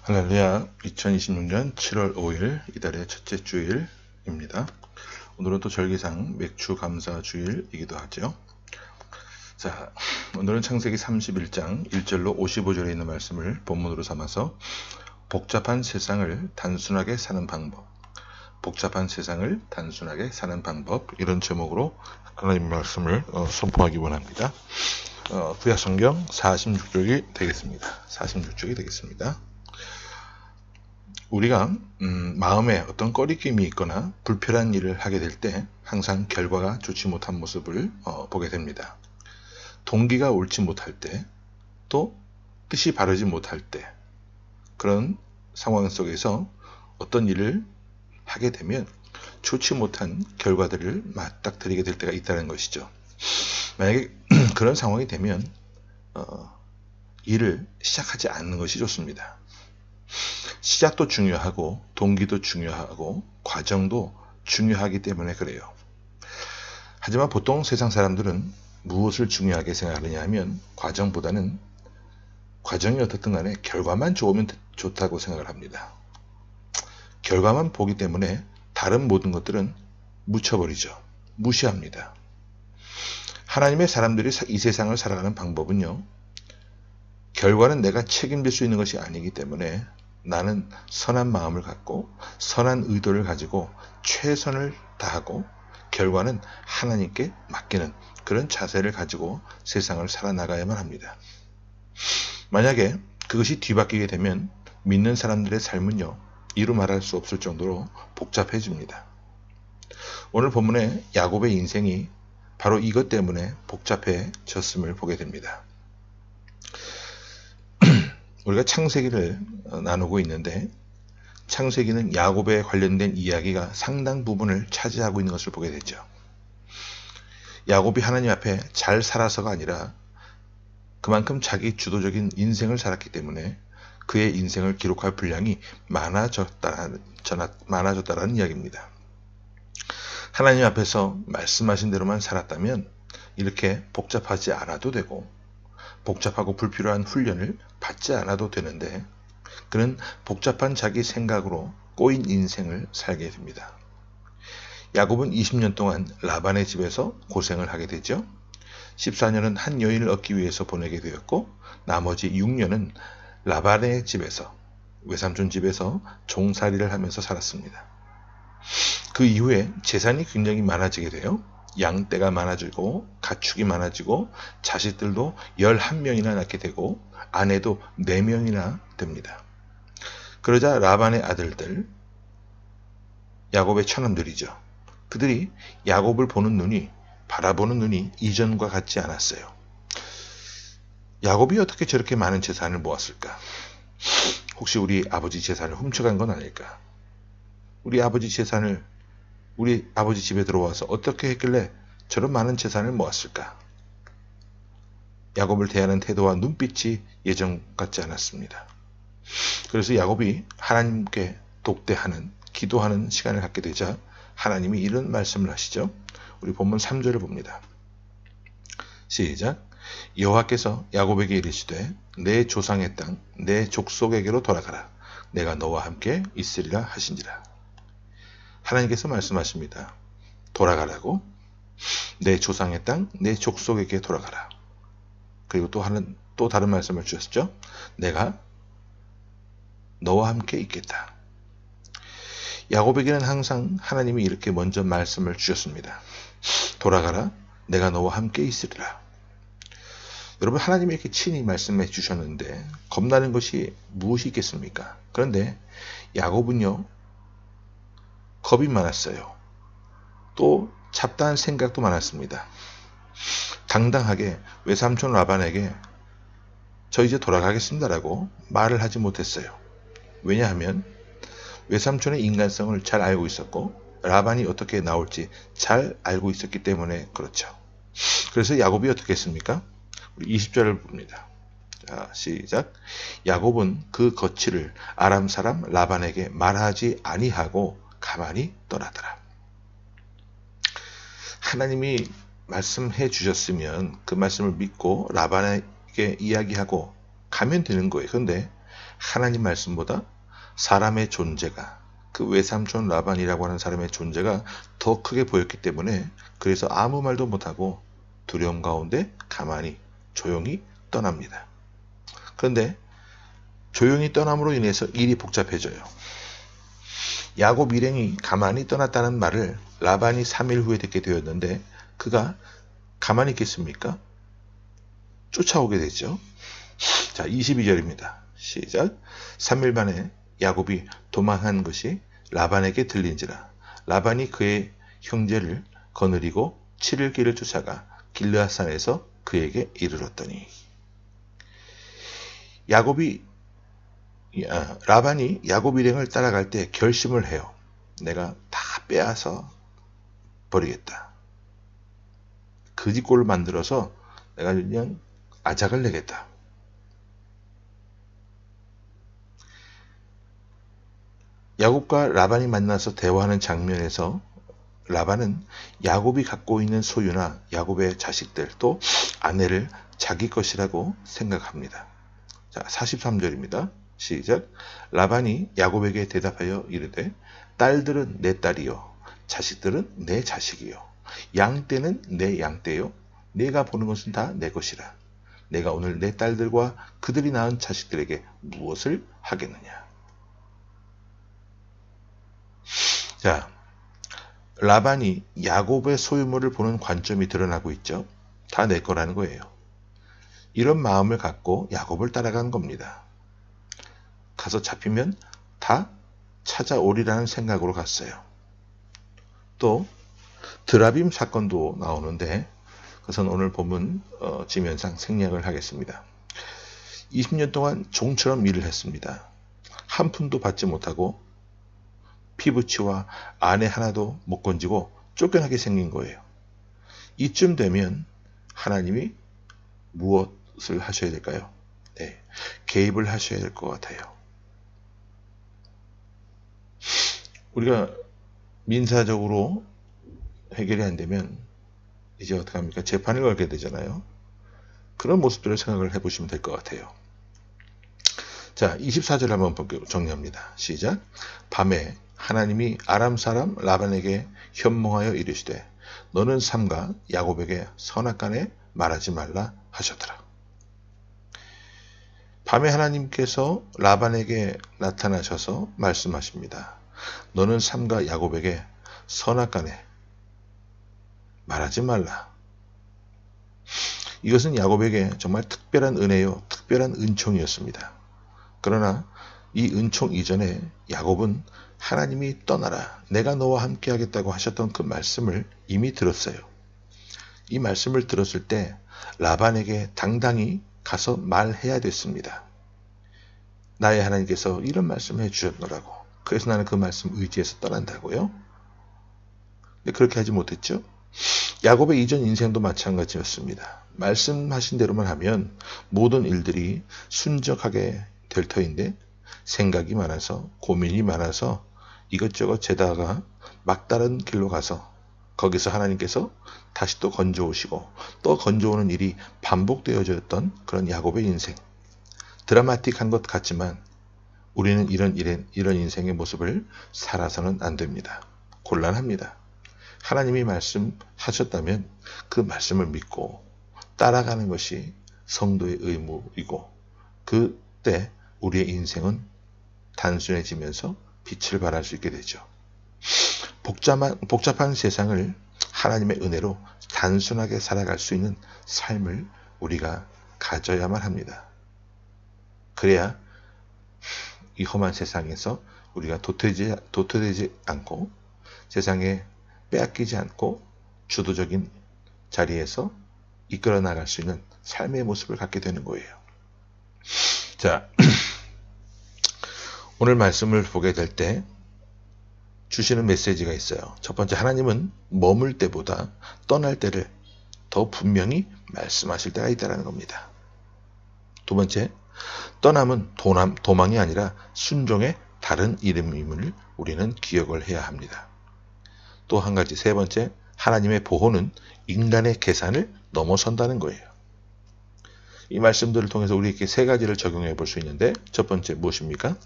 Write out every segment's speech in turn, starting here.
할렐루야. 2026년 7월 5일 이달의 첫째 주일입니다. 오늘은 또 절기상 맥주 감사 주일이기도 하죠. 자, 오늘은 창세기 31장 1절로 55절에 있는 말씀을 본문으로 삼아서 복잡한 세상을 단순하게 사는 방법, 복잡한 세상을 단순하게 사는 방법, 이런 제목으로 하나님 말씀을 선포하기 원합니다. 구약 성경 46쪽이 되겠습니다. 46쪽이 되겠습니다. 우리가 마음에 어떤 꺼리낌이 있거나 불편한 일을 하게 될 때 항상 결과가 좋지 못한 모습을 보게 됩니다. 동기가 옳지 못할 때, 또 뜻이 바르지 못할 때, 그런 상황 속에서 어떤 일을 하게 되면 좋지 못한 결과들을 맞닥뜨리게 될 때가 있다는 것이죠. 만약에 그런 상황이 되면 일을 시작하지 않는 것이 좋습니다. 시작도 중요하고 동기도 중요하고 과정도 중요하기 때문에 그래요. 하지만 보통 세상 사람들은 무엇을 중요하게 생각하느냐 하면 과정보다는 과정이 어떻든 간에 결과만 좋으면 좋다고 생각을 합니다. 결과만 보기 때문에 다른 모든 것들은 묻혀버리죠. 무시합니다. 하나님의 사람들이 이 세상을 살아가는 방법은요, 결과는 내가 책임질 수 있는 것이 아니기 때문에 나는 선한 마음을 갖고 선한 의도를 가지고 최선을 다하고 결과는 하나님께 맡기는 그런 자세를 가지고 세상을 살아나가야만 합니다. 만약에 그것이 뒤바뀌게 되면 믿는 사람들의 삶은요, 이루 말할 수 없을 정도로 복잡해집니다. 오늘 본문의 야곱의 인생이 바로 이것 때문에 복잡해졌음을 보게 됩니다. 우리가 창세기를 나누고 있는데 창세기는 야곱에 관련된 이야기가 상당 부분을 차지하고 있는 것을 보게 되죠. 야곱이 하나님 앞에 잘 살아서가 아니라 그만큼 자기 주도적인 인생을 살았기 때문에 그의 인생을 기록할 분량이 많아졌다라는 이야기입니다. 하나님 앞에서 말씀하신 대로만 살았다면 이렇게 복잡하지 않아도 되고 복잡하고 불필요한 훈련을 받지 않아도 되는데 그는 복잡한 자기 생각으로 꼬인 인생을 살게 됩니다. 야곱은 20년 동안 라반의 집에서 고생을 하게 되죠. 14년은 한 여인을 얻기 위해서 보내게 되었고 나머지 6년은 라반의 집에서, 외삼촌 집에서 종살이를 하면서 살았습니다. 그 이후에 재산이 굉장히 많아지게 돼요. 양떼가 많아지고 가축이 많아지고 자식들도 11명이나 낳게 되고 아내도 4명이나 됩니다. 그러자 라반의 아들들, 야곱의 처남들이죠. 그들이 야곱을 보는 눈이, 바라보는 눈이 이전과 같지 않았어요. 야곱이 어떻게 저렇게 많은 재산을 모았을까? 혹시 우리 아버지 재산을 훔쳐간 건 아닐까? 우리 아버지 재산을 우리 아버지 집에 들어와서 어떻게 했길래 저런 많은 재산을 모았을까? 야곱을 대하는 태도와 눈빛이 예전 같지 않았습니다. 그래서 야곱이 하나님께 독대하는, 기도하는 시간을 갖게 되자 하나님이 이런 말씀을 하시죠. 우리 본문 3절을 봅니다. 시작. 여호와께서 야곱에게 이르시되 내 조상의 땅, 내 족속에게로 돌아가라. 내가 너와 함께 있으리라 하신지라. 하나님께서 말씀하십니다. 돌아가라고? 내 조상의 땅, 내 족속에게 돌아가라. 그리고 또 다른 말씀을 주셨죠. 내가 너와 함께 있겠다. 야곱에게는 항상 하나님이 이렇게 먼저 말씀을 주셨습니다. 돌아가라. 내가 너와 함께 있으리라. 여러분, 하나님이 이렇게 친히 말씀해 주셨는데 겁나는 것이 무엇이 있겠습니까? 그런데 야곱은요, 겁이 많았어요. 또 잡다한 생각도 많았습니다. 당당하게 외삼촌 라반에게 저 이제 돌아가겠습니다라고 말을 하지 못했어요. 왜냐하면 외삼촌의 인간성을 잘 알고 있었고 라반이 어떻게 나올지 잘 알고 있었기 때문에 그렇죠. 그래서 야곱이 어떻게 했습니까? 우리 20절을 봅니다. 자, 시작. 야곱은 그 거취를 아람 사람 라반에게 말하지 아니하고 가만히 떠나더라. 하나님이 말씀해 주셨으면 그 말씀을 믿고 라반에게 이야기하고 가면 되는 거예요. 그런데 하나님 말씀보다 사람의 존재가, 그 외삼촌 라반이라고 하는 사람의 존재가 더 크게 보였기 때문에 그래서 아무 말도 못하고 두려움 가운데 가만히 조용히 떠납니다. 그런데 조용히 떠남으로 인해서 일이 복잡해져요. 야곱 일행이 가만히 떠났다는 말을 라반이 3일 후에 듣게 되었는데 그가 가만히 있겠습니까? 쫓아오게 되죠. 자, 22절입니다. 시작. 3일 만에 야곱이 도망한 것이 라반에게 들린지라. 라반이 그의 형제를 거느리고 7일 길을 쫓아가 길르앗산에서 그에게 이르렀더니 라반이 야곱 일행을 따라갈 때 결심을 해요. 내가 다 빼앗아 버리겠다. 거지꼴을 만들어서 내가 그냥 아작을 내겠다. 야곱과 라반이 만나서 대화하는 장면에서 라반은 야곱이 갖고 있는 소유나 야곱의 자식들 또 아내를 자기 것이라고 생각합니다. 자, 43절입니다. 시작. 라반이 야곱에게 대답하여 이르되 딸들은 내 딸이요 자식들은 내 자식이요 양떼는 내 양떼요 내가 보는 것은 다 내 것이라. 내가 오늘 내 딸들과 그들이 낳은 자식들에게 무엇을 하겠느냐. 자, 라반이 야곱의 소유물을 보는 관점이 드러나고 있죠. 다 내 거라는 거예요. 이런 마음을 갖고 야곱을 따라간 겁니다. 가서 잡히면 다 찾아오리라는 생각으로 갔어요. 또 드라빔 사건도 나오는데 그것은 오늘 본문 지면상 생략을 하겠습니다. 20년 동안 종처럼 일을 했습니다. 한 푼도 받지 못하고 피부치와 아내 하나도 못 건지고 쫓겨나게 생긴 거예요. 이쯤 되면 하나님이 무엇을 하셔야 될까요? 네, 개입을 하셔야 될 것 같아요. 우리가 민사적으로 해결이 안 되면 이제 어떻게 합니까? 재판을 걸게 되잖아요. 그런 모습들을 생각을 해보시면 될 것 같아요. 자, 24절 한번 정리합니다. 시작. 밤에 하나님이 아람 사람 라반에게 현몽하여 이르시되 너는 삼가 야곱에게 선악간에 말하지 말라 하셨더라. 밤에 하나님께서 라반에게 나타나셔서 말씀하십니다. 너는 삼가 야곱에게 선악간에 말하지 말라. 이것은 야곱에게 정말 특별한 은혜요, 특별한 은총이었습니다. 그러나 이 은총 이전에 야곱은 하나님이 떠나라, 내가 너와 함께 하겠다고 하셨던 그 말씀을 이미 들었어요. 이 말씀을 들었을 때 라반에게 당당히 가서 말해야 됐습니다. 나의 하나님께서 이런 말씀을 해주셨노라고. 그래서 나는 그 말씀 의지해서 떠난다고요. 근데 그렇게 하지 못했죠. 야곱의 이전 인생도 마찬가지였습니다. 말씀하신 대로만 하면 모든 일들이 순적하게 될 터인데 생각이 많아서 고민이 많아서 이것저것 재다가 막다른 길로 가서 거기서 하나님께서 다시 또 건져오시고 또 건져오는 일이 반복되어졌던 그런 야곱의 인생. 드라마틱한 것 같지만 우리는 이런 인생의 모습을 살아서는 안 됩니다. 곤란합니다. 하나님이 말씀하셨다면 그 말씀을 믿고 따라가는 것이 성도의 의무이고 그때 우리의 인생은 단순해지면서 빛을 발할 수 있게 되죠. 복잡한 세상을 하나님의 은혜로 단순하게 살아갈 수 있는 삶을 우리가 가져야만 합니다. 그래야 이 험한 세상에서 우리가 도태되지 않고 세상에 빼앗기지 않고 주도적인 자리에서 이끌어 나갈 수 있는 삶의 모습을 갖게 되는 거예요. 자, 오늘 말씀을 보게 될 때 주시는 메시지가 있어요. 첫 번째, 하나님은 머물 때보다 떠날 때를 더 분명히 말씀하실 때가 있다는 겁니다. 두 번째, 떠남은 도망이 아니라 순종의 다른 이름임을 우리는 기억을 해야 합니다. 또 한 가지, 세 번째, 하나님의 보호는 인간의 계산을 넘어선다는 거예요. 이 말씀들을 통해서 우리에게 세 가지를 적용해 볼 수 있는데, 첫 번째 무엇입니까?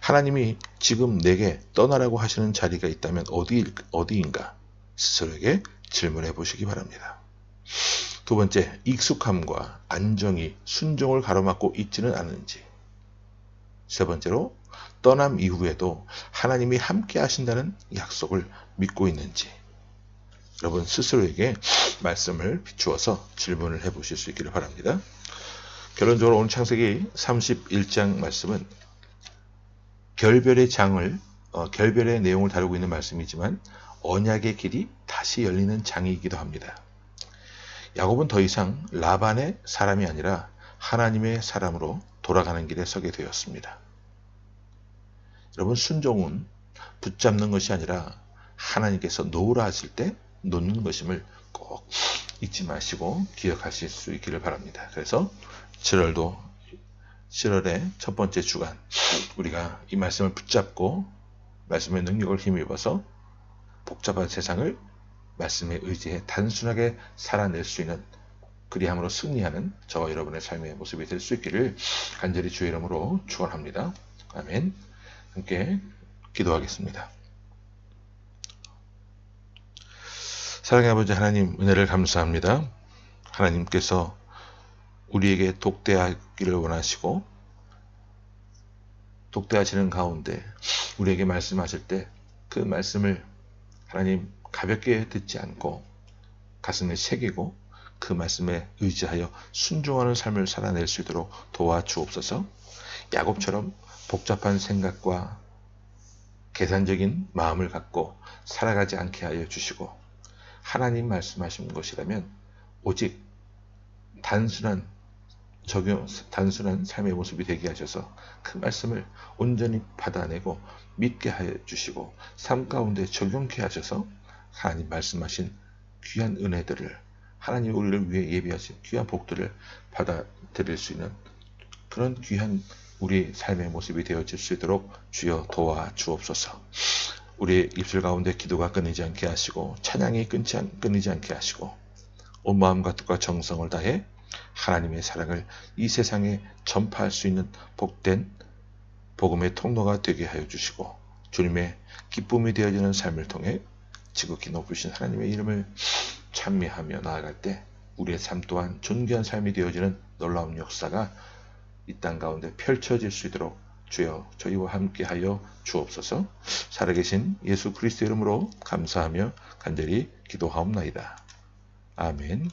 하나님이 지금 내게 떠나라고 하시는 자리가 있다면 어디인가? 스스로에게 질문해 보시기 바랍니다. 두 번째, 익숙함과 안정이 순종을 가로막고 있지는 않은지. 세 번째로, 떠남 이후에도 하나님이 함께 하신다는 약속을 믿고 있는지. 여러분 스스로에게 말씀을 비추어서 질문을 해 보실 수 있기를 바랍니다. 결론적으로 오늘 창세기 31장 말씀은 결별의 내용을 다루고 있는 말씀이지만 언약의 길이 다시 열리는 장이기도 합니다. 야곱은 더 이상 라반의 사람이 아니라 하나님의 사람으로 돌아가는 길에 서게 되었습니다. 여러분 순종은 붙잡는 것이 아니라 하나님께서 놓으라 하실 때 놓는 것임을 꼭 잊지 마시고 기억하실 수 있기를 바랍니다. 그래서 7월의 첫 번째 주간 우리가 이 말씀을 붙잡고 말씀의 능력을 힘입어서 복잡한 세상을 말씀에 의지해 단순하게 살아낼 수 있는, 그리함으로 승리하는 저와 여러분의 삶의 모습이 될 수 있기를 간절히 주의 이름으로 축원합니다. 아멘. 함께 기도하겠습니다. 사랑의 아버지 하나님, 은혜를 감사합니다. 하나님께서 우리에게 독대하기를 원하시고 독대하시는 가운데 우리에게 말씀하실 때 그 말씀을 하나님 가볍게 듣지 않고 가슴에 새기고 그 말씀에 의지하여 순종하는 삶을 살아낼 수 있도록 도와주옵소서. 야곱처럼 복잡한 생각과 계산적인 마음을 갖고 살아가지 않게 하여 주시고, 하나님 말씀하신 것이라면 오직 단순한 삶의 모습이 되게 하셔서 그 말씀을 온전히 받아내고 믿게 하여 주시고 삶 가운데 적용케 하셔서 하나님 말씀하신 귀한 은혜들을, 하나님 우리를 위해 예비하신 귀한 복들을 받아들일 수 있는 그런 귀한 우리 삶의 모습이 되어질 수 있도록 주여 도와주옵소서. 우리의 입술 가운데 기도가 끊이지 않게 하시고 찬양이 끊이지 않게 하시고 온 마음과 뜻과 정성을 다해 하나님의 사랑을 이 세상에 전파할 수 있는 복된 복음의 통로가 되게 하여 주시고, 주님의 기쁨이 되어지는 삶을 통해 지극히 높으신 하나님의 이름을 찬미하며 나아갈 때 우리의 삶 또한 존귀한 삶이 되어지는 놀라운 역사가 이 땅 가운데 펼쳐질 수 있도록 주여 저희와 함께하여 주옵소서. 살아계신 예수 그리스도 이름으로 감사하며 간절히 기도하옵나이다. 아멘.